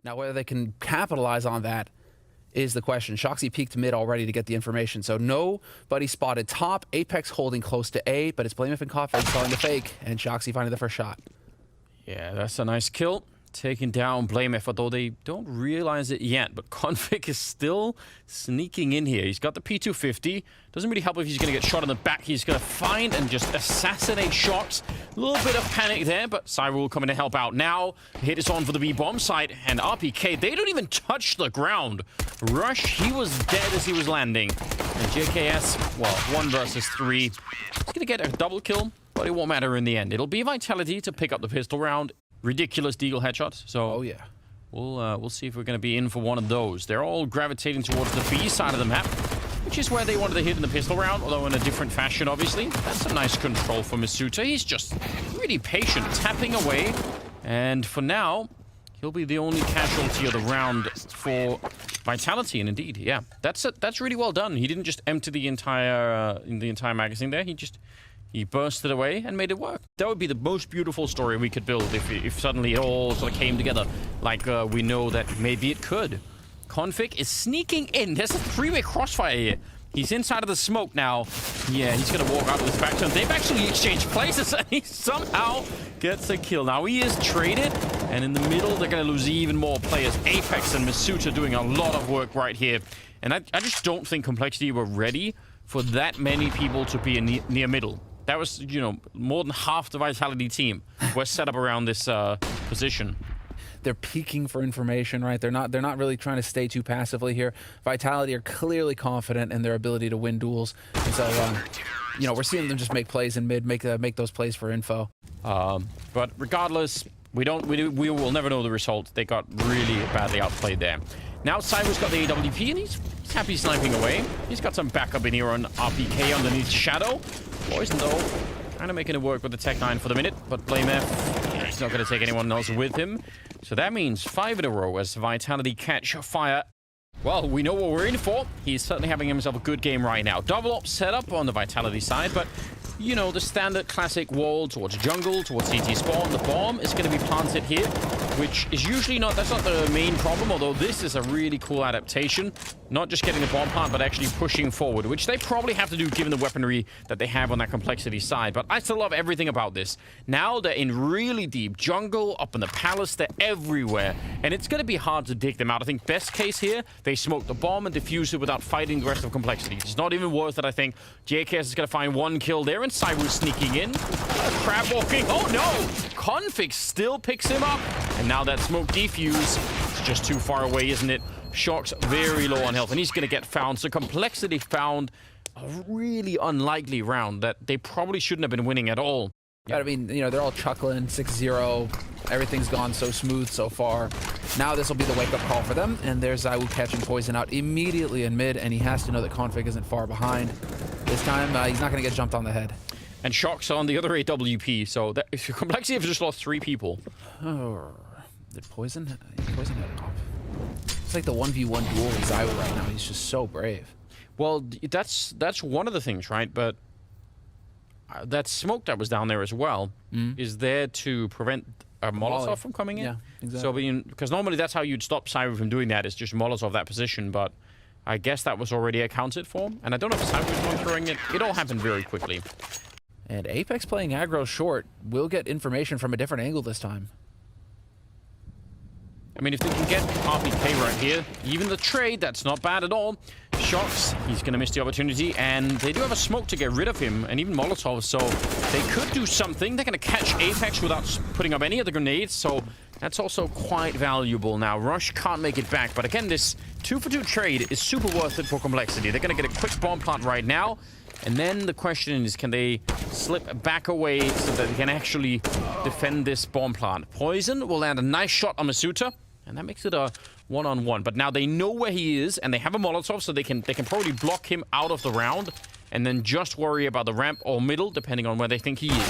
Now, whether they can capitalize on that is the question. Shoxy peeked mid already to get the information, so nobody spotted top. Apex holding close to A, but it's Blamef and Config calling the fake, and Shoxy finding the first shot. Yeah, that's a nice kill. Taking down Blamef, although they don't realize it yet. But Config is still sneaking in here. He's got the P250. Doesn't really help if he's going to get shot in the back. He's going to find and just assassinate Shox. A little bit of panic there, but Cyber will come in to help out. Now, hit is on for the B-bomb site, and RPK, they don't even touch the ground. Rush, he was dead as he was landing. And JKS, well, 1 versus 3. He's going to get a double kill, but it won't matter in the end. It'll be Vitality to pick up the pistol round. Ridiculous deagle headshots. So oh yeah, we'll see if we're going to be in for one of those. They're all gravitating towards the B side of the map, which is where they wanted to hit in the pistol round, although in a different fashion, obviously. That's a nice control for Masuta. He's just really patient, tapping away, and for now, he'll be the only casualty of the round for Vitality. And indeed, yeah, that's really well done. He didn't just empty the entire magazine there. He bursted away and made it work. That would be the most beautiful story we could build if suddenly it all sort of came together like we know that maybe it could. Config is sneaking in. There's a 3-way crossfire here. He's inside of the smoke now. Yeah, he's going to walk out with his back to him. They've actually exchanged places and he somehow gets a kill. Now he is traded, and in the middle they're going to lose even more players. Apex and Masuta doing a lot of work right here. And I just don't think Complexity were ready for that many people to be near middle. That was, you know, more than half the Vitality team was set up around this position. They're peeking for information, right? They're not really trying to stay too passively here. Vitality are clearly confident in their ability to win duels, and so you know, we're seeing them just make plays in mid, make those plays for info. But regardless, we will never know the result. They got really badly outplayed there. Now Cyber's got the AWP and he's happy sniping away. He's got some backup in here on RPK underneath Shadow. Poison though, kind of making it work with the Tech 9 for the minute, but Blamef, he's not going to take anyone else with him. So that means 5 in a row as Vitality catch fire. Well, we know what we're in for. He's certainly having himself a good game right now. Double up setup on the Vitality side, but you know, the standard classic wall towards jungle, towards CT spawn. The bomb is going to be planted here, which is usually that's not the main problem, although this is a really cool adaptation. Not just getting the bomb plant, but actually pushing forward, which they probably have to do given the weaponry that they have on that Complexity side. But I still love everything about this. Now they're in really deep jungle, up in the palace, they're everywhere. And it's going to be hard to dig them out. I think best case here, they smoke the bomb and defuse it without fighting the rest of Complexity. It's not even worth it, I think. JKS is going to find 1 kill there, and Cyber sneaking in. Crab walking. Oh no! Config still picks him up. And now that smoke defuse, it's just too far away, isn't it? Shox very low on health, and he's going to get found. So Complexity found a really unlikely round that they probably shouldn't have been winning at all. Yeah, I mean, you know, they're all chuckling, 6-0. Everything's gone so smooth so far. Now this will be the wake-up call for them, and there's Zywoo catching Poison out immediately in mid, and he has to know that Config isn't far behind. This time, he's not going to get jumped on the head. And Shox on the other AWP, so that, if Complexity have just lost 3 people. Oh, did Poison had it off? It's like the 1v1 duel with Zywoo right now. He's just so brave. Well, that's one of the things, right? But that smoke that was down there as well is there to prevent a Molotov from coming in. Yeah, exactly. So, because normally that's how you'd stop Cyber from doing that, is just Molotov that position, but I guess that was already accounted for. And I don't know if Cyber was monitoring it. It all happened very quickly. And Apex playing aggro short will get information from a different angle this time. I mean, if they can get RPK right here, even the trade, that's not bad at all. Shox, he's going to miss the opportunity, and they do have a smoke to get rid of him, and even Molotov, so they could do something. They're going to catch Apex without putting up any of the grenades, so that's also quite valuable now. Rush can't make it back, but again, this 2-for-2 trade is super worth it for Complexity. They're going to get a quick bomb plant right now, and then the question is, can they slip back away so that they can actually defend this bomb plant? Poison will land a nice shot on Masuta, and that makes it a one-on-one. But now they know where he is, and they have a Molotov, so they can probably block him out of the round, and then just worry about the ramp or middle, depending on where they think he is.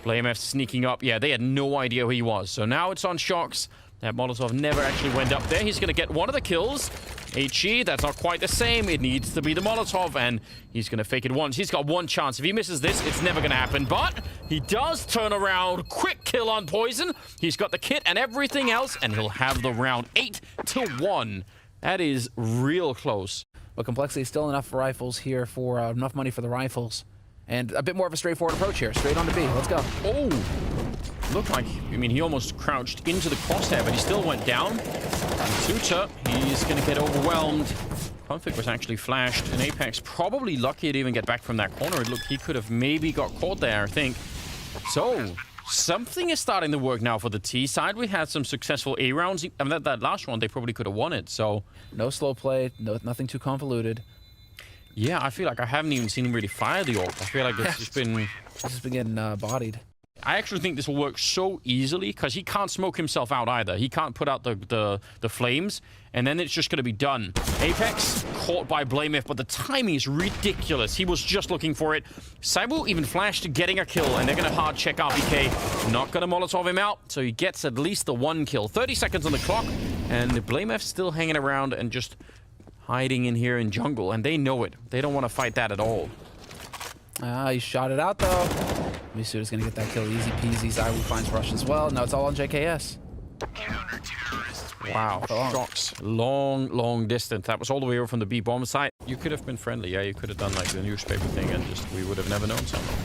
Blamef sneaking up. Yeah, they had no idea who he was. So now it's on Shox. That Molotov never actually went up there. He's going to get one of the kills. HE, that's not quite the same. It needs to be the Molotov, and he's going to fake it once. He's got one chance. If he misses this, it's never going to happen. But he does turn around. Quick kill on Poison. He's got the kit and everything else, and he'll have the round 8-1. That is real close. But Complexity is still enough rifles here for enough money for the rifles. And a bit more of a straightforward approach here. Straight on to B. Let's go. Oh, looked like, I mean, he almost crouched into the crosshair, but he still went down. Suta, he's going to get overwhelmed. Config was actually flashed, and Apex probably lucky to even get back from that corner. It looked he could have maybe got caught there, I think. So, something is starting to work now for the T side. We had some successful A rounds. I mean, that last round, they probably could have won it, so... No slow play, nothing too convoluted. Yeah, I feel like I haven't even seen him really fire the ult. I feel like it's just been... He's just been getting bodied. I actually think this will work so easily because he can't smoke himself out either. He can't put out the flames, and then it's just going to be done. Apex caught by Blamef, but the timing is ridiculous. He was just looking for it. Saibu even flashed getting a kill, and they're going to hard check RPK. Not going to Molotov him out, so he gets at least the one kill. 30 seconds on the clock, and the Blamef's still hanging around and just hiding in here in jungle, and they know it. They don't want to fight that at all. He shot it out, though. Misuda's going to get that kill easy peasy. Zaiwu finds Rush as well. Now it's all on JKS. Wow, shocks. Long distance. That was all the way over from the B bomb site. You could have been friendly. Yeah, you could have done like the newspaper thing and just we would have never known something.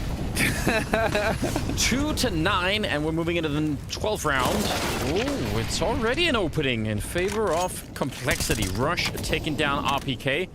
2-9, and we're moving into the 12th round. Oh, it's already an opening in favor of Complexity. Rush taking down RPK.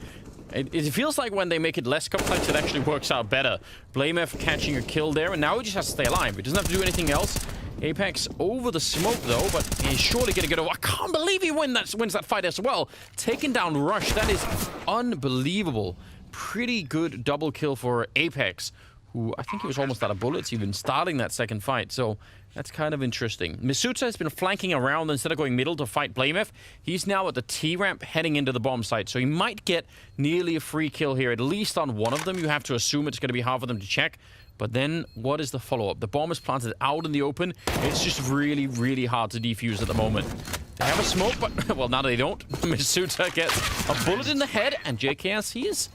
It feels like when they make it less complex, it actually works out better. Blamef catching a kill there, and now he just has to stay alive. He doesn't have to do anything else. Apex over the smoke, though, but he's surely going to get over. I can't believe he wins that fight as well. Taking down Rush, that is unbelievable. Pretty good double kill for Apex, who I think he was almost out of bullets even starting that second fight, so that's kind of interesting. Misuta has been flanking around instead of going middle to fight Blamef. He's now at the T-ramp heading into the bomb site, so he might get nearly a free kill here, at least on one of them. You have to assume it's going to be hard for them to check. But then, what is the follow-up? The bomb is planted out in the open. It's just really, really hard to defuse at the moment. They have a smoke, but, well, now they don't. Misuta gets a bullet in the head, and JKS, he's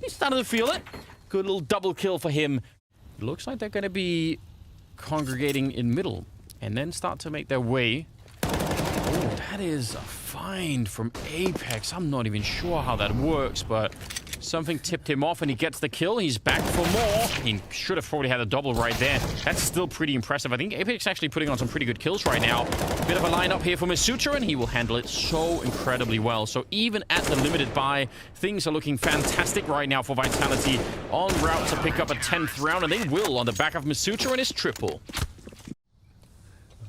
starting to feel it. Good little double kill for him. It looks like they're going to be congregating in middle, and then start to make their way. Oh, that is a find from Apex. I'm not even sure how that works, but something tipped him off, and he gets the kill. He's back for more. He should have probably had a double right there. That's still pretty impressive. I think Apex actually putting on some pretty good kills right now. Bit of a lineup here for Misuta, and he will handle it so incredibly well. So even at the limited buy, things are looking fantastic right now for Vitality. En route to pick up a 10th round, and they will on the back of Misuta and his triple.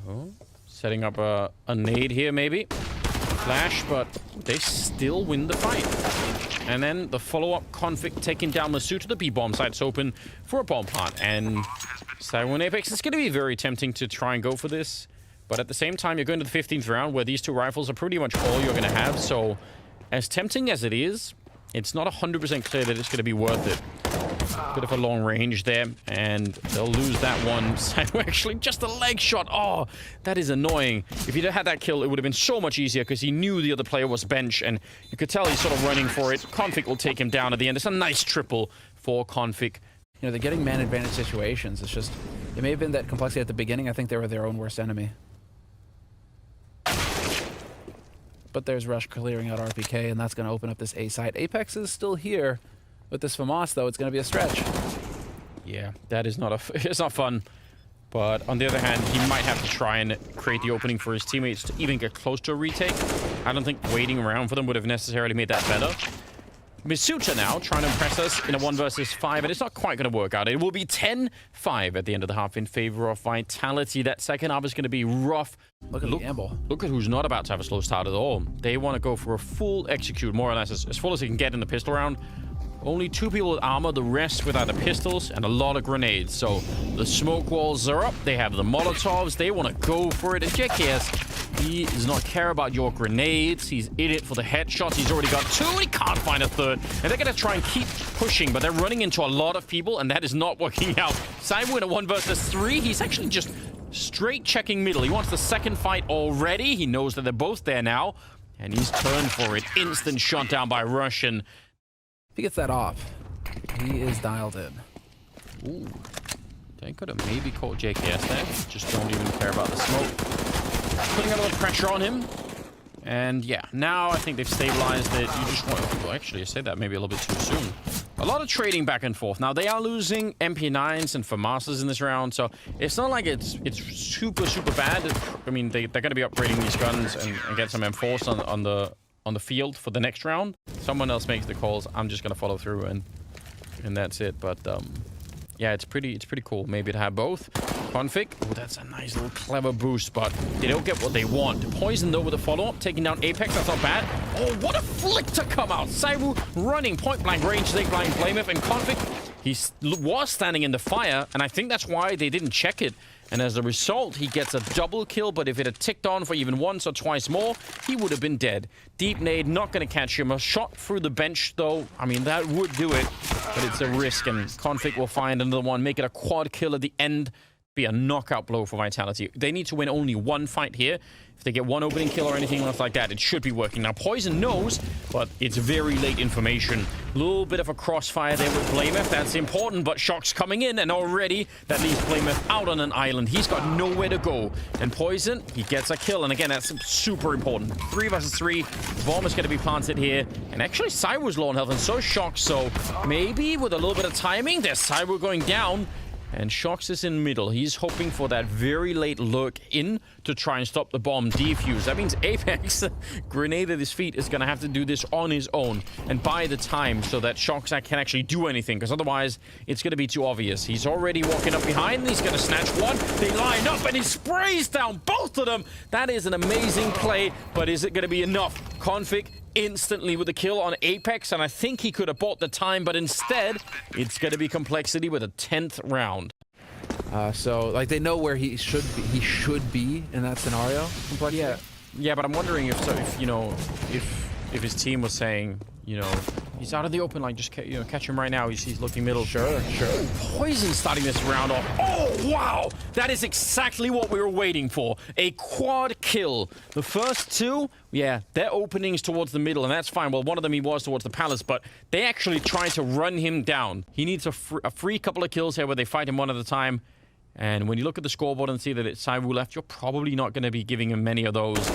Oh, setting up a nade here, maybe. Flash, but they still win the fight. And then the follow-up Config taking down Masuta. The B-bomb site's open for a bomb plant. And Saiwu and Apex, it's going to be very tempting to try and go for this. But at the same time, you're going to the 15th round where these two rifles are pretty much all you're going to have. So as tempting as it is, it's not 100% clear that it's going to be worth it. Bit of a long range there, and they'll lose that one. Saiwu actually just a leg shot. Oh, that is annoying. If he'd had that kill, it would have been so much easier because he knew the other player was bench, and you could tell he's sort of running for it. Config will take him down at the end. It's a nice triple for Config. You know, they're getting man advantage situations. It's just, it may have been that Complexity at the beginning. I think they were their own worst enemy. But there's Rush clearing out RPK, and that's going to open up this A site. Apex is still here. With this FAMAS, though, it's going to be a stretch. Yeah, that is not it's not fun. But on the other hand, he might have to try and create the opening for his teammates to even get close to a retake. I don't think waiting around for them would have necessarily made that better. Misuta now trying to impress us in a 1 versus 5, and it's not quite going to work out. It will be 10-5 at the end of the half in favor of Vitality. That second half is going to be rough. Look at the gamble. Look at who's not about to have a slow start at all. They want to go for a full execute, more or less as full as they can get in the pistol round. Only 2 people with armor, the rest with either pistols and a lot of grenades. So the smoke walls are up. They have the Molotovs. They want to go for it. And JKS, he does not care about your grenades. He's in it for the headshots. He's already got 2. He can't find a 3rd. And they're going to try and keep pushing, but they're running into a lot of people, and that is not working out. Saiwu in a 1 versus 3. He's actually just straight checking middle. He wants the second fight already. He knows that they're both there now, and he's turned for it. Instant shot down by Russian. If he gets that off, he is dialed in. Ooh. They could have maybe caught JKS there. Just don't even care about the smoke. Putting a lot of pressure on him. And yeah, now I think they've stabilized it. You just want... Well, actually, I said that maybe a little bit too soon. A lot of trading back and forth. Now, they are losing MP9s and FAMASas in this round, so it's not like it's super, super bad. I mean, they're going to be upgrading these guns and get some M4s on the field for the next round. Someone else makes the calls. I'm just going to follow through, and that's it. But yeah, it's pretty cool. Maybe to have both. Config. Oh, that's a nice little clever boost, but they don't get what they want. Poison, though, with a follow-up, taking down Apex. That's not bad. Oh, what a flick to come out. Saiwu running point-blank range, take-blank Blameth, and Config, he was standing in the fire, and I think that's why they didn't check it. And as a result, he gets a double kill, but if it had ticked on for even once or twice more, he would have been dead. Deep nade, not going to catch him. A shot through the bench, though, I mean, that would do it, but it's a risk, and Config will find another one, make it a quad kill at the end, be a knockout blow for Vitality. They need to win only one fight here. If they get one opening kill or anything else like that, it should be working. Now, Poison knows, but it's very late information. A little bit of a crossfire there with Blameth. That's important, but Shock's coming in, and already that leaves Blameth out on an island. He's got nowhere to go. And Poison, he gets a kill, and again, that's super important. 3 versus 3. Bomb is going to be planted here. And actually, Saiwu's low on health, and so is Shock. So maybe with a little bit of timing, there's Saiwu going down. And Shox is in middle. He's hoping for that very late lurk in to try and stop the bomb defuse. That means Apex, grenade at his feet, is going to have to do this on his own and buy the time so that Shox can actually do anything, because otherwise it's going to be too obvious. He's already walking up behind, and he's going to snatch one. They line up, and he sprays down both of them. That is an amazing play, but is it going to be enough? Config instantly with a kill on Apex, and I think he could have bought the time, but instead it's going to be Complexity with a 10th round. So like they know where he should be in that scenario. But yeah, but I'm wondering if you know, if his team was saying, you know, he's out of the open, like just catch him right now. He's looking middle. Sure. Poison starting this round off. Oh wow, that is exactly what we were waiting for. A quad kill. The first two, yeah, their openings towards the middle, and that's fine. Well, one of them he was towards the palace, but they actually tried to run him down. He needs a free couple of kills here where they fight him one at a time. And when you look at the scoreboard and see that it's Saiwu left, you're probably not going to be giving him many of those.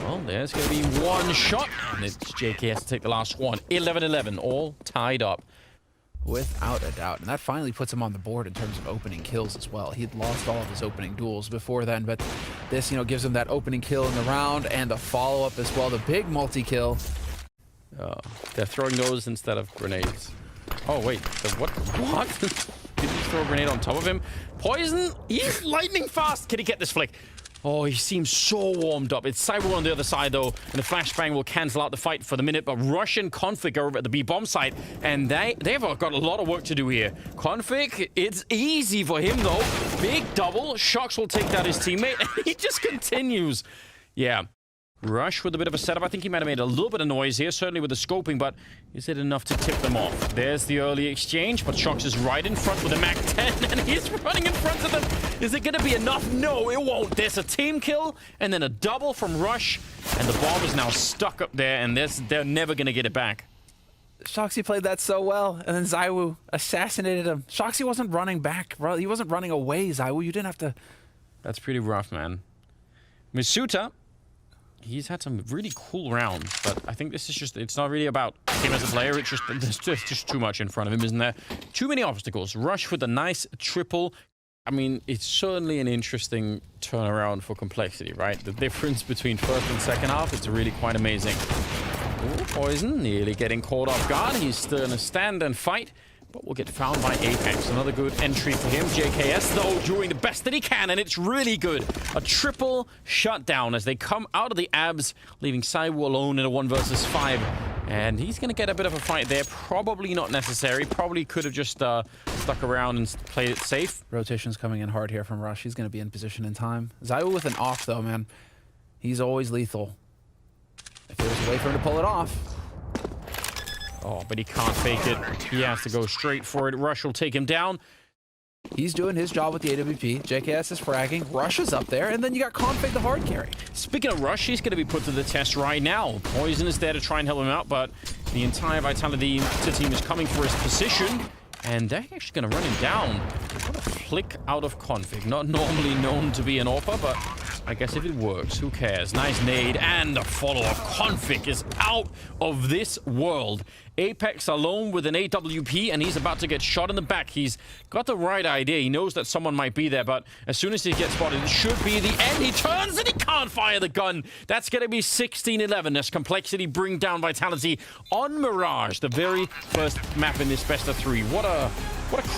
Well, there's going to be one shot, and it's JKS to take the last one. 11-11, all tied up. Without a doubt. And that finally puts him on the board in terms of opening kills as well. He had lost all of his opening duels before then, but this, you know, gives him that opening kill in the round and the follow-up as well. The big multi-kill. They're throwing those instead of grenades. Oh, wait. What? Did he throw a grenade on top of him? Poison, he's lightning fast. Can he get this flick? Oh, he seems so warmed up. It's Saiwu on the other side, though, and the flashbang will cancel out the fight for the minute, but Russian Config are over at the B-bomb site, and they've got a lot of work to do here. Config, it's easy for him, though. Big double. Shox will take down his teammate, and he just continues. Yeah. Rush with a bit of a setup. I think he might have made a little bit of noise here, certainly with the scoping, but is it enough to tip them off? There's the early exchange, but Shox is right in front with a MAC-10, and he's running in front of them. Is it going to be enough? No, it won't. There's a team kill, and then a double from Rush, and the bomb is now stuck up there, and they're never going to get it back. Shoxy played that so well, and then Saiwu assassinated him. Shoxy wasn't running back, bro. He wasn't running away, Saiwu. You didn't have to... That's pretty rough, man. Misuta, he's had some really cool rounds, but I think this is just, it's not really about him as a player. It's just, there's just too much in front of him, isn't there? Too many obstacles. Rush with a nice triple. I mean, it's certainly an interesting turnaround for Complexity, right? The difference between first and second half, it's really quite amazing. Ooh, Poison nearly getting caught off guard. He's still going to stand and fight, but will get found by Apex. Another good entry for him. JKS, though, doing the best that he can, and it's really good. A triple shutdown as they come out of the abs, leaving Saiwu alone in a 1 versus 5. And he's going to get a bit of a fight there. Probably not necessary. Probably could have just stuck around and played it safe. Rotation's coming in hard here from Rush. He's going to be in position in time. Saiwu with an off, though, man. He's always lethal. If there was a way for him to pull it off. Oh, but he can't fake it. He has to go straight for it. Rush will take him down. He's doing his job with the AWP. JKS is fragging. Rush is up there. And then you got Config, the hard carry. Speaking of Rush, he's going to be put to the test right now. Poison is there to try and help him out, but the entire Vitality team is coming for his position. And they're actually going to run him down. What a flick out of Config. Not normally known to be an AWPer, but I guess if it works, who cares? Nice nade, and the follow-up. Config is out of this world. Apex alone with an AWP, and he's about to get shot in the back. He's got the right idea. He knows that someone might be there, but as soon as he gets spotted, it should be the end. He turns and he can't fire the gun. That's going to be 16-11 as Complexity bring down Vitality on Mirage, the very first map in this best of 3. What a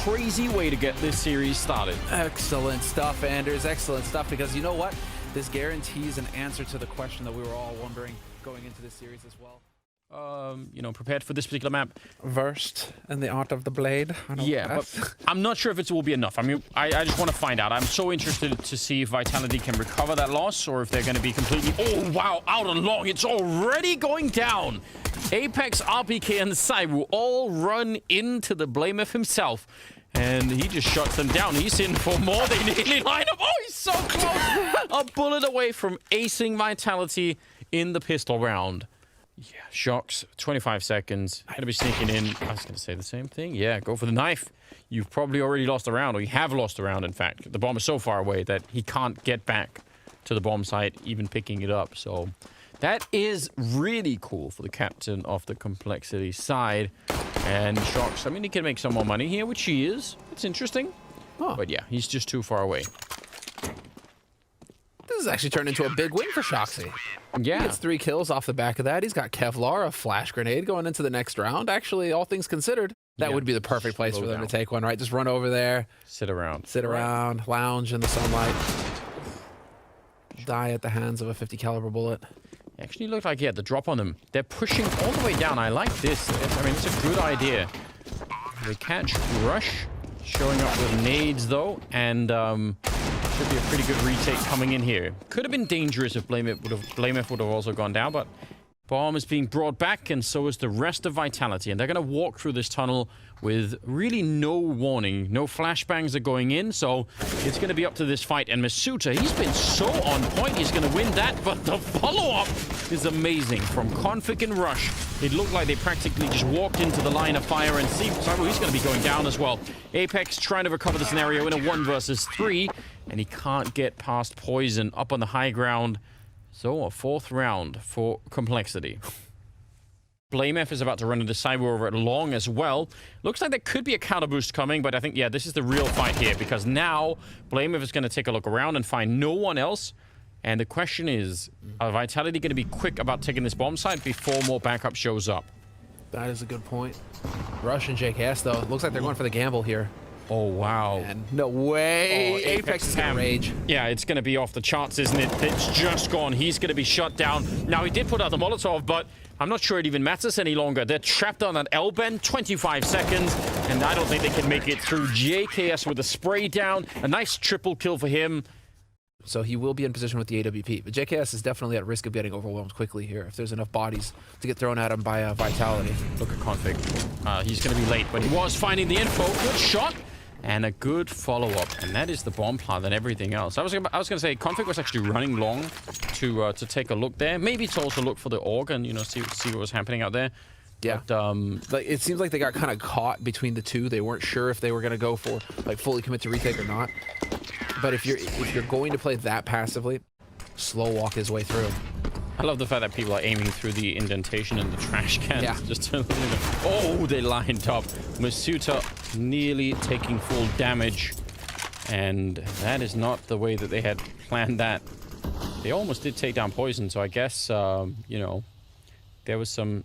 crazy way to get this series started. Excellent stuff, Anders. Excellent stuff, because you know what? This guarantees an answer to the question that we were all wondering going into this series as well. You know, prepared for this particular map. Versed in the art of the blade. Yeah, but I'm not sure if it will be enough. I mean, I just want to find out. I'm so interested to see if Vitality can recover that loss or if they're going to be completely... Oh, wow, out and long. It's already going down. Apex, RPK, and Sai will all run into the Blameth himself. And he just shuts them down. He's in for more. They nearly line up. Oh, he's so close. A bullet away from acing Vitality in the pistol round. Yeah, Shocks, 25 seconds. Gonna be sneaking in. I was gonna say the same thing. Yeah, go for the knife. You've probably already lost a round, or you have lost a round, in fact. The bomb is so far away that he can't get back to the bomb site, even picking it up. So that is really cool for the captain of the Complexity side. And Shocks, I mean, he can make some more money here, which he is. It's interesting. Oh. But yeah, he's just too far away. This has actually turned into a big win for Shoxy. Yeah. He gets 3 kills off the back of that. He's got Kevlar, a flash grenade going into the next round. Actually, all things considered, that would be the perfect place for them to take one, right? Just run over there. Sit around. Sit around, lounge in the sunlight. Die at the hands of a 50 caliber bullet. Actually looked like he had the drop on them. They're pushing all the way down. I like this. I mean, it's a good idea. They catch Rush, showing up with nades, though, and should be a pretty good retake coming in here. Could have been dangerous if Blameth would have also gone down, but bomb is being brought back, and so is the rest of Vitality. And they're going to walk through this tunnel with really no warning. No flashbangs are going in, so it's going to be up to this fight. And Masuta, he's been so on point. He's going to win that, but the follow-up is amazing. From Config and Rush, it looked like they practically just walked into the line of fire, and see, he's going to be going down as well. Apex trying to recover the scenario in a 1 versus 3, and he can't get past Poison up on the high ground. So a 4th round for Complexity. Blameth is about to run into Cyber over at long as well. Looks like there could be a counter boost coming, but I think, yeah, this is the real fight here, because now Blameth is going to take a look around and find no one else. And the question is, are Vitality going to be quick about taking this bomb site before more backup shows up? That is a good point. Rush and JKS, though. Looks like they're going for the gamble here. Oh, wow. And no way. Oh, Apex is going to rage. Yeah, it's going to be off the charts, isn't it? It's just gone. He's going to be shut down. Now, he did put out the Molotov, but I'm not sure it even matters any longer. They're trapped on that L-bend, 25 seconds, and I don't think they can make it through. JKS with a spray down. A nice triple kill for him. So he will be in position with the AWP. But JKS is definitely at risk of getting overwhelmed quickly here if there's enough bodies to get thrown at him by Vitality. Look at Config. He's going to be late, but he was finding the info. Good shot. And a good follow-up, and that is the bomb plant and everything else. I was going to say Config was actually running long to take a look there. Maybe to also look for the org and, you know, see what was happening out there. Yeah. But, like, it seems like they got kind of caught between the two. They weren't sure if they were going to go for like fully commit to retake or not. But if you're going to play that passively, slow walk his way through. I love the fact that people are aiming through the indentation in the trash can. Yeah. Just to, oh, they lined up. Masuta nearly taking full damage. And that is not the way that they had planned that. They almost did take down Poison, so I guess, you know, there was some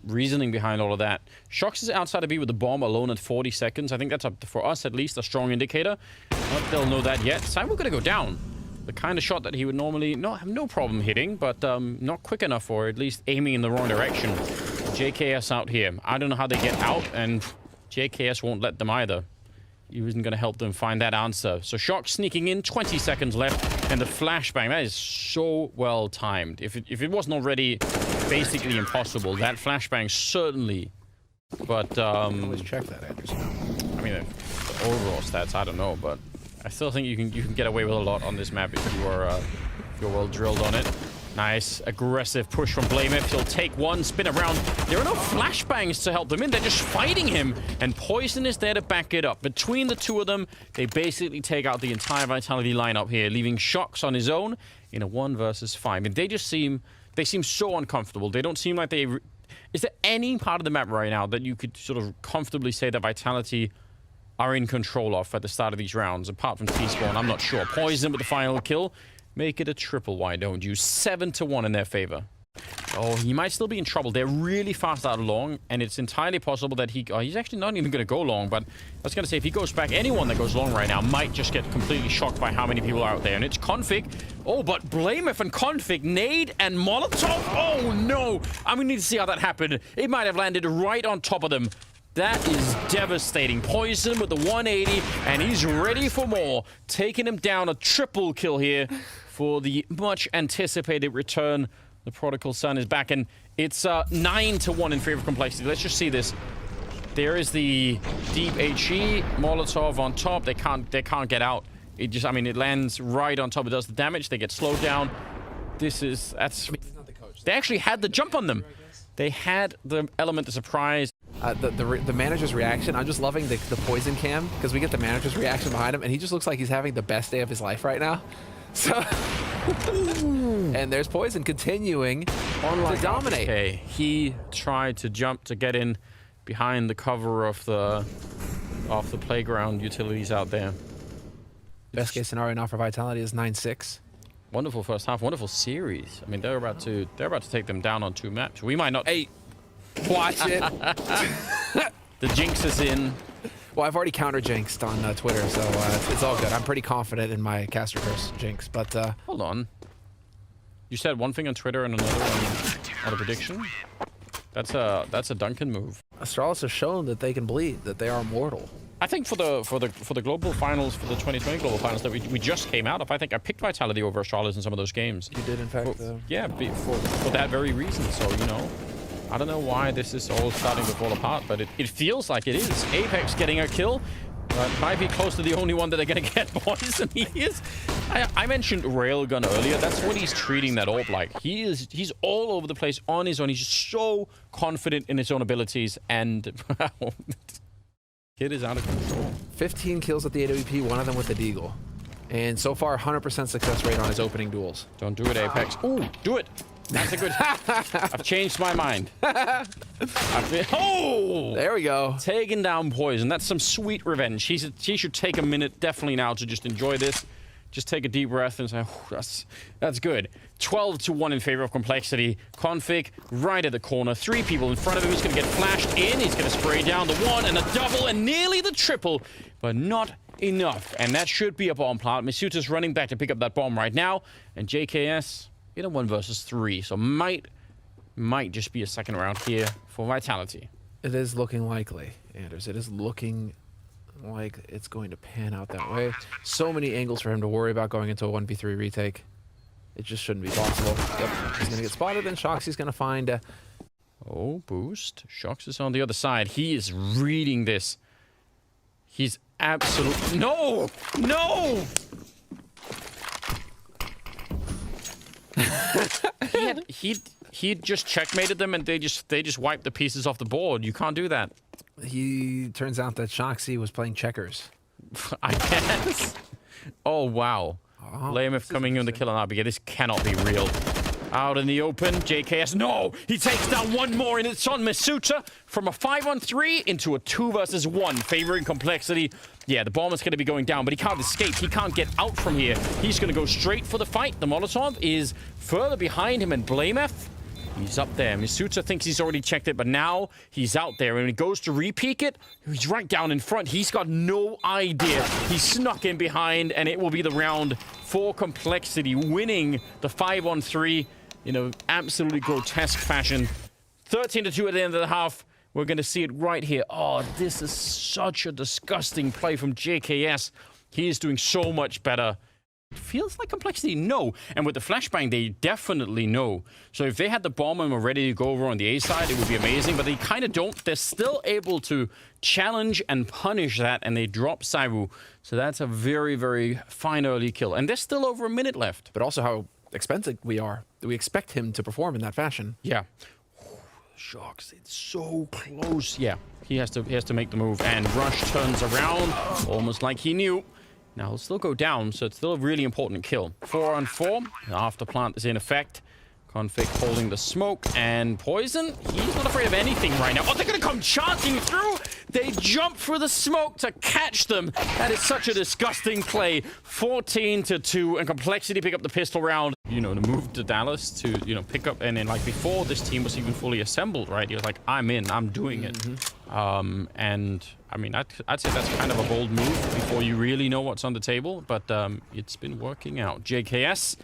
reasoning behind all of that. Shox is outside of B with the bomb alone at 40 seconds. I think that's, for us at least, a strong indicator. Not they'll know that yet. Cyber going to go down. The kind of shot that he would normally have no problem hitting, but not quick enough, or at least aiming in the wrong direction. JKS out here. I don't know how they get out, and JKS won't let them either. He wasn't going to help them find that answer. So Shock sneaking in, 20 seconds left, and the flashbang. That is so well timed. If it wasn't already basically impossible, that flashbang certainly. But Always check that, Anderson. I mean, overall stats, I don't know, but I still think you can get away with a lot on this map if you're well drilled on it. Nice aggressive push from Blameth. He'll take one, spin around. There are no flashbangs to help them in. They're just fighting him, and Poison is there to back it up. Between the two of them, they basically take out the entire Vitality lineup here, leaving Shox on his own in a 1 versus 5. And they seem so uncomfortable. They don't seem like they. Is there any part of the map right now that you could sort of comfortably say that Vitality are in control of at the start of these rounds, apart from T-Spawn? I'm not sure. Poison with the final kill. Make it a triple, why don't you? 7-1 in their favor. Oh, he might still be in trouble. They're really fast out long, and it's entirely possible that he's actually not even going to go long, but I was going to say, if he goes back, anyone that goes long right now might just get completely shocked by how many people are out there, and it's Config. Oh, but Blameth and Config, nade and Molotov. Oh, no. I'm going to need to see how that happened. It might have landed right on top of them. That is devastating. Poison with the 180, and he's ready for more. Taking him down, a triple kill here for the much anticipated return. The prodigal son is back, and it's 9-1 in favor of Complexity. Let's just see this. There is the deep HE Molotov on top. They can't get out. It just, I mean, it lands right on top. It does the damage. They get slowed down. That's. They actually had the jump on them. They had the element of surprise. The manager's reaction, I'm just loving the Poison cam, because we get the manager's reaction behind him, and he just looks like he's having the best day of his life right now. So, and there's Poison continuing to dominate. Okay, he tried to jump to get in behind the cover of the playground utilities out there. Best case scenario now for Vitality is 9-6. Wonderful first half, wonderful series. I mean, they're about to take them down on 2 maps. We might not. Hey, watch it. The jinx is in. Well, I've already counter-jinxed on Twitter, so it's all good. I'm pretty confident in my caster curse jinx, but... Hold on. You said one thing on Twitter and another on a prediction? That's a Duncan move. Astralis has shown that they can bleed, that they are mortal. I think for the global finals, for the 2020 global finals that we just came out of, I think I picked Vitality over Astralis in some of those games. You did, in fact. Yeah, for that very reason. So, you know, I don't know why this is all starting to fall apart, but it feels like it is. Apex getting a kill, but might be close to the only one that they're going to get, boys. And he is. I mentioned Railgun earlier. That's what he's treating that orb like. He's all over the place on his own. He's just so confident in his own abilities, and kid is out of control. 15 kills at the AWP, one of them with the Deagle. And so far, 100% success rate on his opening duels. Don't do it, Apex. Ooh, do it. That's a good... I've changed my mind. Oh! There we go. Taking down Poison. That's some sweet revenge. He should take a minute, definitely now, to just enjoy this. Just take a deep breath and say, that's good. 12-1 in favor of Complexity. Config right at the corner. 3 people in front of him. He's going to get flashed in. He's going to spray down the 1 and a double and nearly the triple, but not enough. And that should be a bomb plant. Misuta's running back to pick up that bomb right now. And JKS in a 1 versus 3. So might just be a second round here for Vitality. It is looking likely, Anders. It is looking like it's going to pan out that way. So many angles for him to worry about going into a 1v3 retake. It just shouldn't be possible. Yep, he's going to get spotted, and Shoxy's going to find... Oh, boost. Shox is on the other side. He is reading this. He's absolutely... No! No! he just checkmated them, and they just wiped the pieces off the board. You can't do that. He turns out that Shoxy was playing checkers. I guess. Oh, wow. Lameth coming in to kill an RBG. This cannot be real. Out in the open, JKS. No! He takes down one more, and it's on Misuta from a 5-on-3 into a 2 versus 1, favoring Complexity. Yeah, the bomb is going to be going down, but he can't escape. He can't get out from here. He's going to go straight for the fight. The Molotov is further behind him, and Blameth, he's up there. Misuta thinks he's already checked it, but now he's out there. And when he goes to re-peek it, he's right down in front. He's got no idea. He snuck in behind, and it will be the round for Complexity, winning the 5-on-3 in an absolutely grotesque fashion. 13-2 at the end of the half. We're going to see it right here. Oh, this is such a disgusting play from JKS. He is doing so much better. Feels like Complexity, no. And with the flashbang, they definitely know. So if they had the bomb and were ready to go over on the A side, it would be amazing. But they kind of don't. They're still able to challenge and punish that, and they drop Saiwu. So that's a very, very fine early kill. And there's still over a minute left. But also how expensive we are. We expect him to perform in that fashion. Yeah. Shocks, it's so close. Yeah, he has to make the move, and Rush turns around, almost like he knew. Now he'll still go down, so it's still a really important kill. 4 on 4. The after plant is in effect. Config holding the smoke, and Poison, he's not afraid of anything right now. Oh, they're gonna come charging through! They jump for the smoke to catch them. That is such a disgusting play. 14-2, and Complexity pick up the pistol round. You know, to move to Dallas to, you know, pick up, and then like before this team was even fully assembled, right? He was like, I'm in, I'm doing it. And I mean, I'd say that's kind of a bold move before you really know what's on the table, but it's been working out. JKS,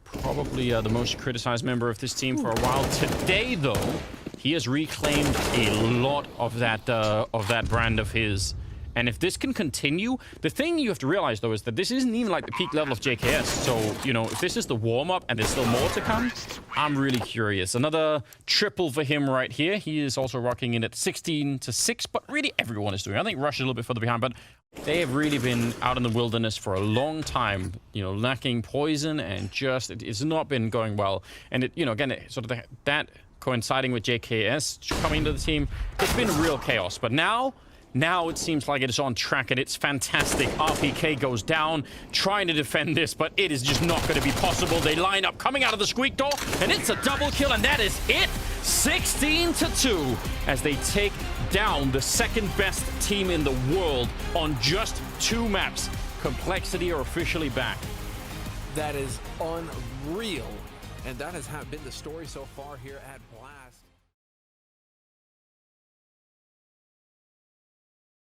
probably the most criticized member of this team for a while. Today, though, he has reclaimed a lot of that brand of his. And if this can continue, the thing you have to realize, though, is that this isn't even like the peak level of JKS. So, you know, if this is the warm-up and there's still more to come, I'm really curious. Another triple for him right here. He is also rocking in at 16-6, but really everyone is doing it. I think Rush is a little bit further behind, but they have really been out in the wilderness for a long time, you know, lacking poison, and just, it's not been going well. And, it, you know, again, sort of that coinciding with JKS coming into the team, it's been real chaos. But now it seems like it is on track, and it's fantastic. RPK goes down, trying to defend this, but it is just not going to be possible. They line up coming out of the squeak door, and it's a double kill, and that is it. 16-2 as they take down the second best team in the world on just 2 maps. Complexity are officially back. That is unreal. And that has been the story so far here at Blast.